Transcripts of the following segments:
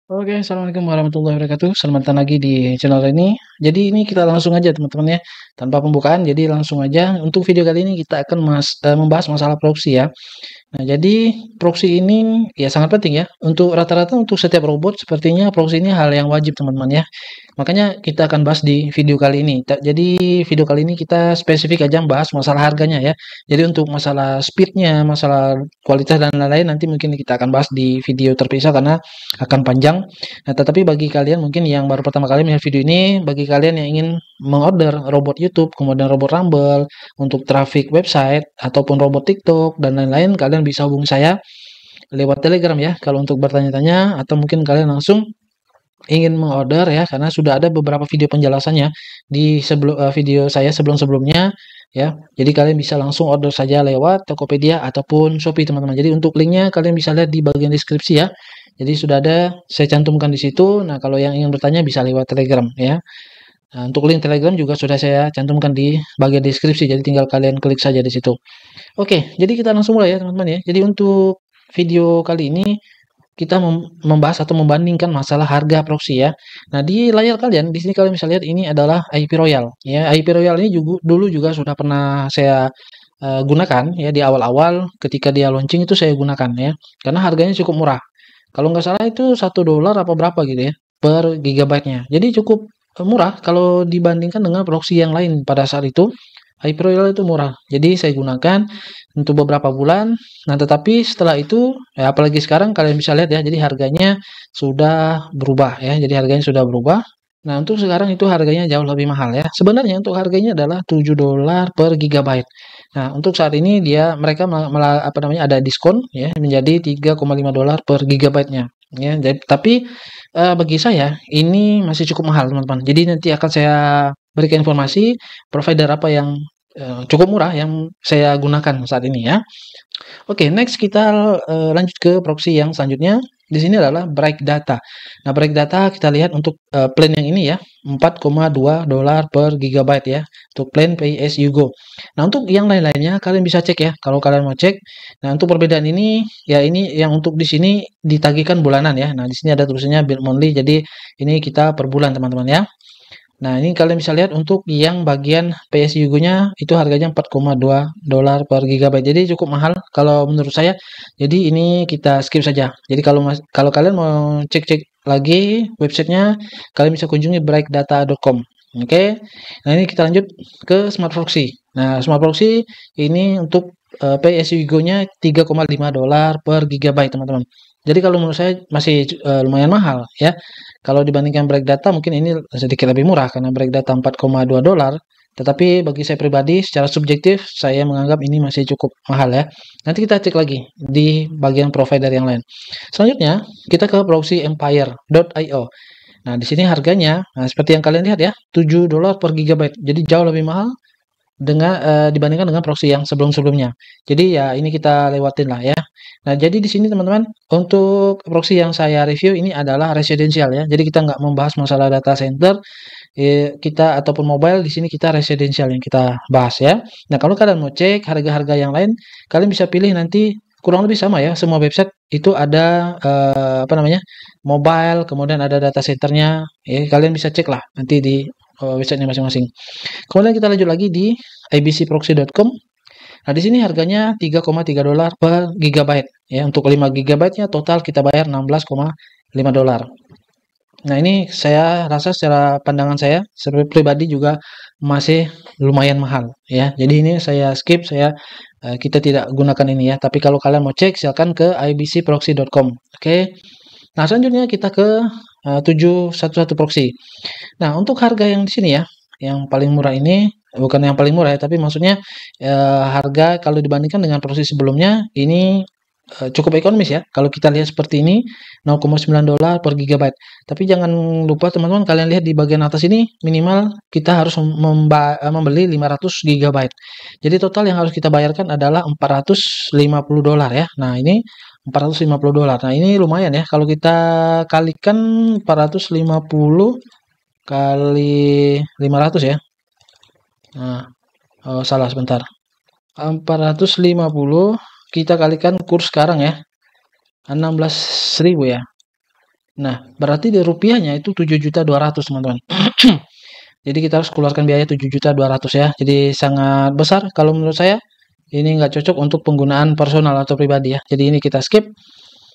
Oke, assalamualaikum warahmatullahi wabarakatuh. Selamat datang lagi di channel ini. Jadi ini kita langsung aja teman-teman ya, tanpa pembukaan. Jadi langsung aja untuk video kali ini kita akan membahas masalah proxy ya. Nah, jadi proxy ini ya sangat penting ya. Untuk rata-rata untuk setiap robot sepertinya proxy ini hal yang wajib teman-teman ya. Makanya kita akan bahas di video kali ini. Jadi video kali ini kita spesifik aja bahas masalah harganya ya. Jadi untuk masalah speednya, masalah kualitas dan lain-lain nanti mungkin kita akan bahas di video terpisah karena akan panjang. Nah, tetapi bagi kalian mungkin yang baru pertama kali melihat video ini, bagi kalian yang ingin mengorder robot YouTube, kemudian robot Rumble, untuk traffic website, ataupun robot TikTok, dan lain-lain, kalian bisa hubungi saya lewat Telegram ya, kalau untuk bertanya-tanya, atau mungkin kalian langsung ingin mengorder ya, karena sudah ada beberapa video penjelasannya di video saya sebelum-sebelumnya ya. Jadi kalian bisa langsung order saja lewat Tokopedia ataupun Shopee teman-teman. Jadi untuk linknya kalian bisa lihat di bagian deskripsi ya. Jadi sudah ada saya cantumkan di situ. Nah, kalau yang ingin bertanya bisa lewat Telegram ya. Nah, untuk link Telegram juga sudah saya cantumkan di bagian deskripsi. Jadi tinggal kalian klik saja di situ. Oke, jadi kita langsung mulai ya teman-teman ya. Jadi untuk video kali ini kita membahas atau membandingkan masalah harga proxy ya. Nah, di layar kalian di sini kalian bisa lihat ini adalah IP Royal ya. IP Royal ini juga dulu juga sudah pernah saya gunakan ya di awal-awal ketika dia launching itu saya gunakan ya. Karena harganya cukup murah. Kalau nggak salah itu $1 apa berapa gitu ya per gigabyte-nya. Jadi cukup murah kalau dibandingkan dengan proxy yang lain pada saat itu. Hyper-Royal itu murah. Jadi saya gunakan untuk beberapa bulan. Nah, tetapi setelah itu, ya apalagi sekarang kalian bisa lihat ya, jadi harganya sudah berubah ya. Jadi harganya sudah berubah. Nah, untuk sekarang itu harganya jauh lebih mahal ya. Sebenarnya untuk harganya adalah $7 per gigabyte. Nah, untuk saat ini mereka apa namanya ada diskon ya menjadi $3,5 per gigabyte-nya. Ya, jadi, tapi bagi saya ini masih cukup mahal teman-teman. Jadi nanti akan saya berikan informasi provider apa yang cukup murah yang saya gunakan saat ini ya. Oke, next kita lanjut ke proxy yang selanjutnya. Di sini adalah break data. Nah, break data kita lihat untuk plan yang ini ya, $4,2 per gigabyte ya, untuk plan pay as you go. Nah, untuk yang lain-lainnya kalian bisa cek ya, kalau kalian mau cek. Nah, untuk perbedaan ini ya ini yang untuk di sini ditagihkan bulanan ya. Nah, di sini ada tulisannya bill monthly, jadi ini kita per bulan teman-teman ya. Nah, ini kalian bisa lihat untuk yang bagian PSU-nya itu harganya $4,2 per gigabyte. Jadi cukup mahal kalau menurut saya. Jadi ini kita skip saja. Jadi kalau kalian mau cek-cek lagi websitenya, kalian bisa kunjungi breakdata.com. Oke. Nah, ini kita lanjut ke Smart Proxy. Nah, Smart Proxy ini untuk PSU-nya $3,5 per gigabyte, teman-teman. Jadi kalau menurut saya masih lumayan mahal ya. Kalau dibandingkan break data mungkin ini sedikit lebih murah karena break data $4,2. Tetapi bagi saya pribadi secara subjektif saya menganggap ini masih cukup mahal ya. Nanti kita cek lagi di bagian provider yang lain. Selanjutnya kita ke proxyempire.io. Nah, di sini harganya seperti yang kalian lihat ya, $7 per gigabyte. Jadi jauh lebih mahal dibandingkan dengan proxy yang sebelum-sebelumnya. Jadi ya ini kita lewatin lah ya. Nah, jadi di sini teman-teman, untuk proxy yang saya review ini adalah residential ya. Jadi kita nggak membahas masalah data center, kita ataupun mobile di sini kita residential yang kita bahas ya. Nah, kalau kalian mau cek harga-harga yang lain, kalian bisa pilih nanti kurang lebih sama ya. Semua website itu ada apa namanya mobile, kemudian ada data centernya. Ya, kalian bisa cek lah nanti di websitenya masing-masing. Kemudian kita lanjut lagi di ibcproxy.com. Nah, di sini harganya $3,3 per gigabyte ya. Untuk 5 gigabyte-nya total kita bayar $16,5. Nah, ini saya rasa secara pandangan saya sebagai pribadi juga masih lumayan mahal ya. Jadi ini saya skip, kita tidak gunakan ini ya. Tapi kalau kalian mau cek silakan ke ibcproxy.com. Oke. Nah, selanjutnya kita ke 711 proxy. Nah, untuk harga yang di sini ya, yang paling murah ini bukan yang paling murah ya, tapi maksudnya harga kalau dibandingkan dengan proxy sebelumnya ini cukup ekonomis ya. Kalau kita lihat seperti ini $0,9 per gigabyte. Tapi jangan lupa teman-teman kalian lihat di bagian atas ini minimal kita harus membeli 500 gigabyte. Jadi total yang harus kita bayarkan adalah $450 ya. Nah, ini $450. Nah, ini lumayan ya kalau kita kalikan 450 kali 500 ya. Nah, oh, salah sebentar. 450 kita kalikan kurs sekarang ya. 16.000 ya. Nah, berarti di rupiahnya itu 7.200.000 teman-teman. Jadi kita harus keluarkan biaya 7.200.000 ya. Jadi sangat besar kalau menurut saya. Ini nggak cocok untuk penggunaan personal atau pribadi ya. Jadi ini kita skip.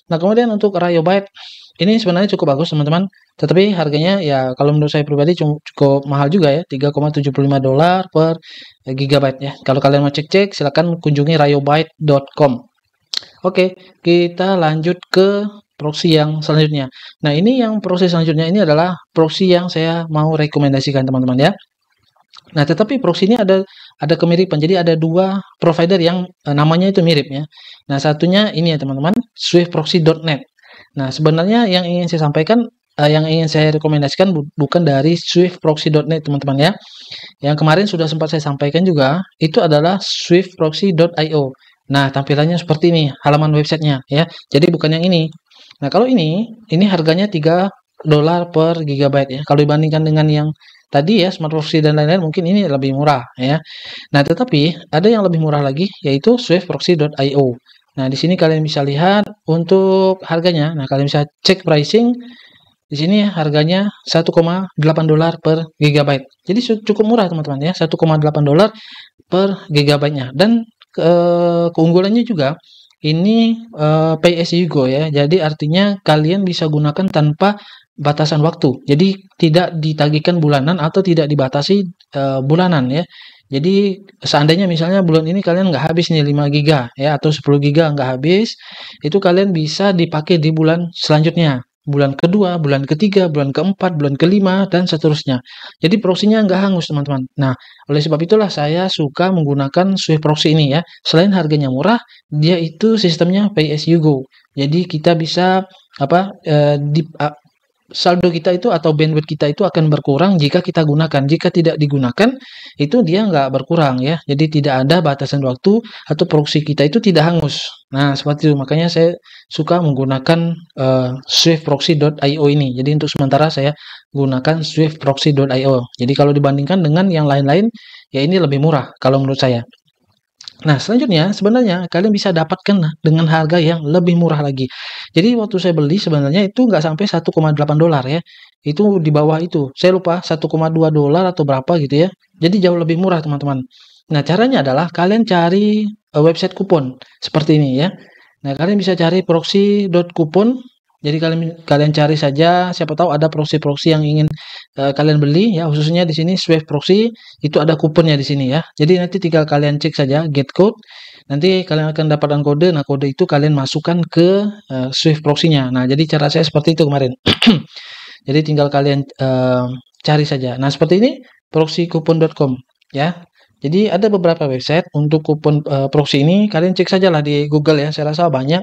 Nah, kemudian untuk Rayobyte ini sebenarnya cukup bagus teman-teman. Tetapi harganya ya kalau menurut saya pribadi cukup mahal juga ya, $3,75 per gigabyte ya. Kalau kalian mau cek-cek silakan kunjungi rayobyte.com. Oke, kita lanjut ke proxy yang selanjutnya. Nah, ini yang proxy selanjutnya ini adalah proxy yang saya mau rekomendasikan teman-teman ya. Nah, tetapi proxy ini ada kemiripan. Jadi ada dua provider yang namanya itu mirip ya. Nah, satunya ini ya teman-teman, swiftproxy.net. Nah, sebenarnya yang ingin saya sampaikan, yang ingin saya rekomendasikan bukan dari swiftproxy.net teman-teman ya. Yang kemarin sudah sempat saya sampaikan juga, itu adalah swiftproxy.io. Nah, tampilannya seperti ini, halaman websitenya ya. Jadi bukan yang ini. Nah, kalau ini harganya $3 per gigabyte ya. Kalau dibandingkan dengan yang tadi ya, smart proxy dan lain-lain mungkin ini lebih murah ya. Nah, tetapi ada yang lebih murah lagi yaitu swiftproxy.io. Nah, di sini kalian bisa lihat untuk harganya. Nah, kalian bisa cek pricing. Di sini harganya $1,8 per gigabyte. Jadi cukup murah teman-teman ya, $1,8 per gigabyte-nya. Dan keunggulannya juga ini pay as you go ya. Jadi artinya kalian bisa gunakan tanpa batasan waktu. Jadi tidak ditagihkan bulanan atau tidak dibatasi bulanan ya. Jadi seandainya misalnya bulan ini kalian nggak habis nih 5 giga ya atau 10 giga nggak habis, itu kalian bisa dipakai di bulan selanjutnya. Bulan kedua, bulan ketiga, bulan keempat, bulan kelima, dan seterusnya. Jadi proxy-nya nggak hangus teman-teman. Nah, oleh sebab itulah saya suka menggunakan Swift Proxy ini ya. Selain harganya murah, dia itu sistemnya pay as you go. Jadi kita bisa saldo kita itu atau bandwidth kita itu akan berkurang jika kita gunakan. Jika tidak digunakan, itu dia nggak berkurang ya. Jadi tidak ada batasan waktu atau proxy kita itu tidak hangus. Nah, seperti itu. Makanya saya suka menggunakan swiftproxy.io ini. Jadi untuk sementara saya gunakan swiftproxy.io. Jadi kalau dibandingkan dengan yang lain-lain, ya ini lebih murah kalau menurut saya. Nah, selanjutnya sebenarnya kalian bisa dapatkan dengan harga yang lebih murah lagi. Jadi waktu saya beli sebenarnya itu nggak sampai $1,8 ya. Itu di bawah itu. Saya lupa $1,2 atau berapa gitu ya. Jadi jauh lebih murah teman-teman. Nah, caranya adalah kalian cari website kupon seperti ini ya. Nah, kalian bisa cari proxy.coupon. Jadi kalian cari saja, siapa tahu ada proxy-proxy yang ingin kalian beli ya, khususnya di sini Swift Proxy itu ada kuponnya di sini ya. Jadi nanti tinggal kalian cek saja get code. Nanti kalian akan dapatkan kode. Nah, kode itu kalian masukkan ke Swift Proxy-nya. Nah, jadi cara saya seperti itu kemarin. Jadi tinggal kalian cari saja. Nah, seperti ini proxycoupon.com ya. Jadi ada beberapa website untuk kupon proxy ini, kalian cek saja lah di Google ya, saya rasa banyak.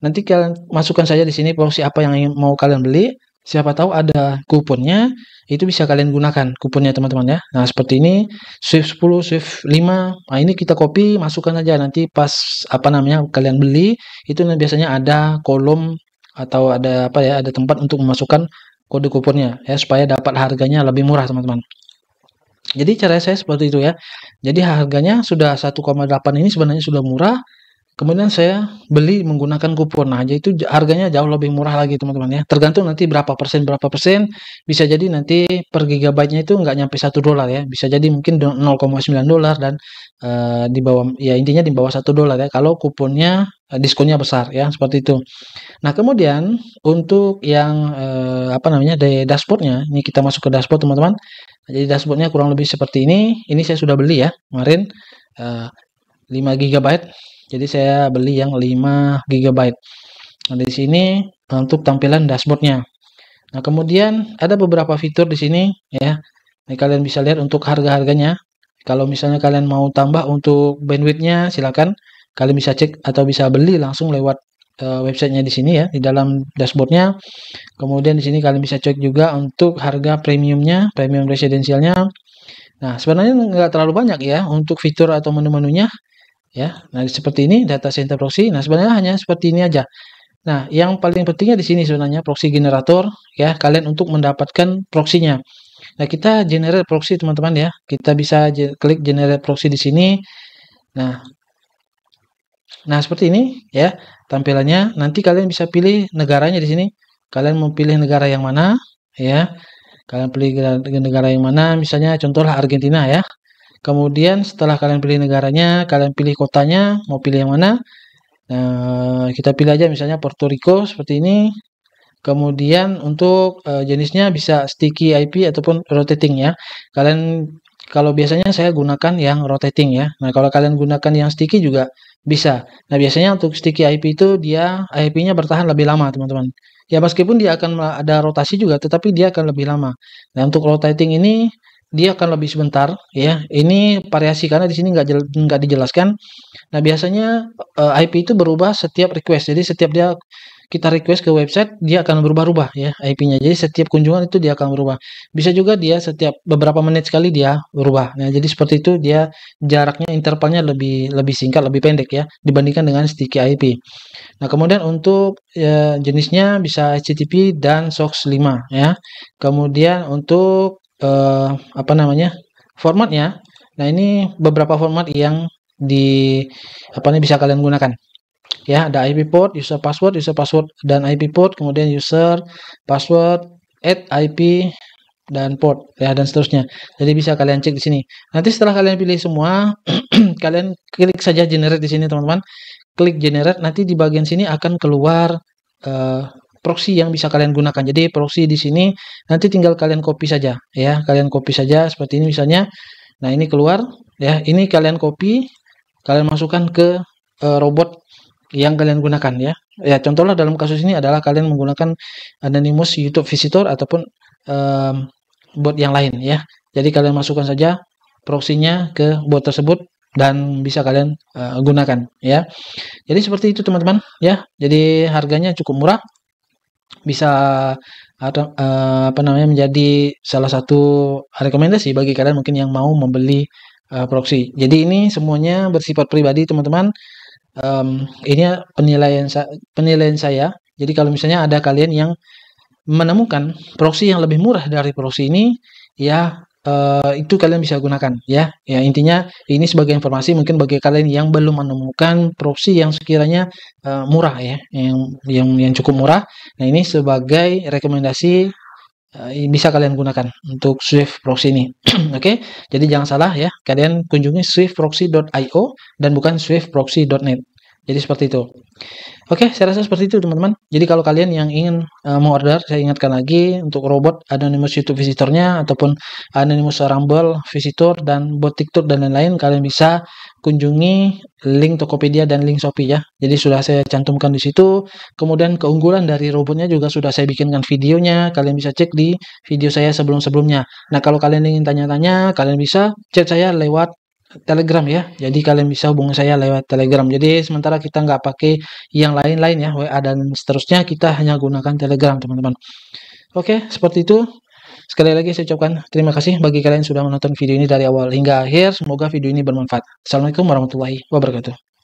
Nanti kalian masukkan saja di sini proxy apa yang mau kalian beli, siapa tahu ada kuponnya, itu bisa kalian gunakan kuponnya teman-teman ya. Nah, seperti ini, Swift 10, Swift 5, nah ini kita copy, masukkan aja nanti pas kalian beli, itu biasanya ada kolom atau ada ada tempat untuk memasukkan kode kuponnya ya, supaya dapat harganya lebih murah teman-teman. Jadi cara saya seperti itu ya. Jadi harganya sudah 1,8 ini sebenarnya sudah murah. Kemudian saya beli menggunakan kupon. Nah, jadi itu harganya jauh lebih murah lagi teman-teman ya. Tergantung nanti berapa persen. Bisa jadi nanti per gigabyte-nya itu nggak nyampe $1 ya. Bisa jadi mungkin $0,9 dan di bawah ya intinya di bawah $1 ya. Kalau kuponnya diskonnya besar ya seperti itu. Nah, kemudian untuk yang di dashboard-nya, ini kita masuk ke dashboard teman-teman. Jadi dashboard-nya kurang lebih seperti ini. Ini saya sudah beli ya kemarin 5 GB. Jadi saya beli yang 5 GB. Nah, di sini untuk tampilan dashboard-nya. Nah, kemudian ada beberapa fitur di sini ya. Nah, kalian bisa lihat untuk harga-harganya. Kalau misalnya kalian mau tambah untuk bandwidth-nya, silakan kalian bisa cek atau bisa beli langsung lewat websitenya di sini ya, di dalam dashboardnya. Kemudian di sini kalian bisa cek juga untuk harga premiumnya, premium residensialnya. Nah, sebenarnya nggak terlalu banyak ya untuk fitur atau menu-menunya ya. Nah, seperti ini data center proxy. Nah, sebenarnya hanya seperti ini aja. Nah, yang paling pentingnya di sini sebenarnya proxy generator ya, kalian untuk mendapatkan proxy-nya. Nah, kita generate proxy teman-teman ya. Kita bisa klik generate proxy di sini. Nah, seperti ini ya tampilannya. Nanti kalian bisa pilih negaranya di sini. kalian mau pilih negara yang mana ya. Kalian pilih negara yang mana, misalnya contohlah Argentina ya. Kemudian setelah kalian pilih negaranya, kalian pilih kotanya, mau pilih yang mana. Nah, kita pilih aja misalnya Puerto Rico seperti ini. Kemudian untuk jenisnya bisa sticky IP ataupun rotating ya. Kalian kalau biasanya saya gunakan yang rotating ya. Nah, kalau kalian gunakan yang sticky juga bisa. Nah, biasanya untuk sticky IP itu dia IP-nya bertahan lebih lama, teman-teman. Ya, meskipun dia akan ada rotasi juga, tetapi dia akan lebih lama. Nah, untuk rotating ini dia akan lebih sebentar ya. Ini variasi karena di sini nggak dijelaskan. Nah, biasanya IP itu berubah setiap request. Jadi setiap kita request ke website, dia akan berubah-ubah ya IP-nya. Jadi setiap kunjungan itu dia akan berubah. Bisa juga dia setiap beberapa menit sekali dia berubah. Nah, jadi seperti itu dia jaraknya intervalnya lebih lebih singkat, lebih pendek ya dibandingkan dengan sticky IP. Nah, kemudian untuk jenisnya bisa HTTP dan SOX 5 ya. Kemudian untuk apa namanya? Formatnya. Nah, ini beberapa format yang di apa nih bisa kalian gunakan. Ya, ada IP port, user password dan IP port, kemudian user password, add IP dan port ya dan seterusnya. Jadi bisa kalian cek di sini. Nanti setelah kalian pilih semua, kalian klik saja generate di sini, teman-teman. Klik generate, nanti di bagian sini akan keluar proxy yang bisa kalian gunakan. Jadi proxy di sini nanti tinggal kalian copy saja ya. Kalian copy saja seperti ini misalnya. Nah, ini keluar ya. Ini kalian copy, kalian masukkan ke robot yang kalian gunakan ya. Ya, contohnya dalam kasus ini adalah kalian menggunakan anonymous YouTube visitor ataupun bot yang lain ya. Jadi kalian masukkan saja proxy-nya ke bot tersebut dan bisa kalian gunakan ya. Jadi seperti itu teman-teman ya. Jadi harganya cukup murah. Bisa atau apa namanya menjadi salah satu rekomendasi bagi kalian mungkin yang mau membeli proxy. Jadi ini semuanya bersifat pribadi teman-teman. Ini penilaian saya. Jadi kalau misalnya ada kalian yang menemukan proxy yang lebih murah dari proxy ini, ya itu kalian bisa gunakan ya. Ya intinya ini sebagai informasi mungkin bagi kalian yang belum menemukan proxy yang sekiranya murah ya, yang cukup murah. Nah ini sebagai rekomendasi bisa kalian gunakan untuk Swift proxy ini. Oke, jadi jangan salah ya, kalian kunjungi swiftproxy.io dan bukan swiftproxy.net. Jadi seperti itu. Oke, saya rasa seperti itu teman-teman. Jadi kalau kalian yang ingin mengorder, saya ingatkan lagi untuk robot anonymous YouTube visitornya ataupun anonymous Rumble visitor dan bot TikTok dan lain-lain, kalian bisa kunjungi link Tokopedia dan link Shopee ya. Jadi sudah saya cantumkan di situ. Kemudian keunggulan dari robotnya juga sudah saya bikinkan videonya. Kalian bisa cek di video saya sebelum-sebelumnya. Nah, kalau kalian ingin tanya-tanya, kalian bisa chat saya lewat Telegram ya. Jadi kalian bisa hubungi saya lewat Telegram. Jadi sementara kita nggak pakai yang lain-lain ya, WA dan seterusnya, kita hanya gunakan Telegram teman-teman. Oke, seperti itu. Sekali lagi saya ucapkan terima kasih bagi kalian yang sudah menonton video ini dari awal hingga akhir. Semoga video ini bermanfaat. Assalamualaikum warahmatullahi wabarakatuh.